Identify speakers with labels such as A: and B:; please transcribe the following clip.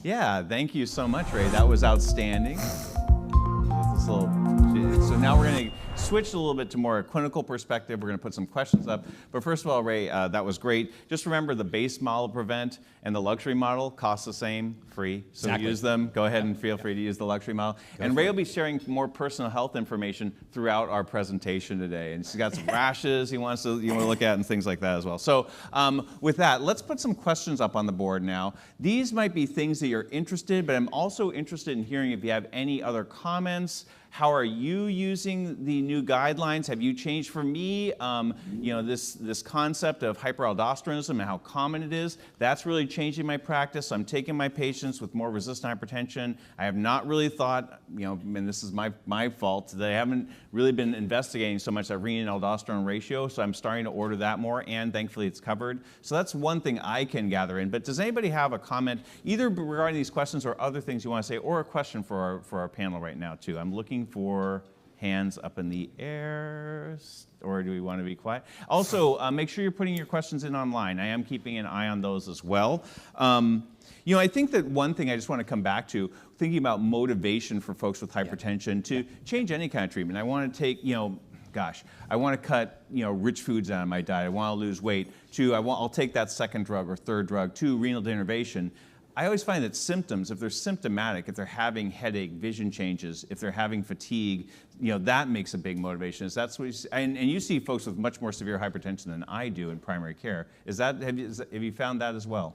A: Yeah, thank you so much, Ray. That was outstanding. So now we're going to switch a little bit to more a clinical perspective. We're going to put some questions up. But first of all, Ray, that was great. Just remember the base model Prevent and the luxury model cost the same, free. So
B: Exactly.
A: use them. Go ahead and feel free to use the luxury model. And Ray will be sharing more personal health information throughout our presentation today. And he's got some rashes you want to look at and things like that as well. So with that, let's put some questions up on the board now. These might be things that you're interested in, but I'm also interested in hearing if you have any other comments. How are you using the new guidelines? Have you changed? For me, this concept of hyperaldosteronism and how common it is, that's really changing my practice. I'm taking my patients with more resistant hypertension. I have not really thought, and this is my fault, that I haven't really been investigating so much that renin-aldosterone ratio, so I'm starting to order that more, and thankfully it's covered. So that's one thing I can gather in. But does anybody have a comment, either regarding these questions or other things you want to say, or a question for our panel right now, too? I'm looking for hands up in the air, or do we want to be quiet? Also, make sure you're putting your questions in online. I am keeping an eye on those as well. I think that one thing I just want to come back to, thinking about motivation for folks with hypertension to change any kind of treatment. I want to take, I want to cut, rich foods out of my diet. I want to lose weight. I'll take that second drug or third drug. 2, renal denervation. I always find that symptoms, if they're symptomatic, if they're having headache, vision changes, if they're having fatigue, that makes a big motivation. That's what and you see folks with much more severe hypertension than I do in primary care. Have you found that as well?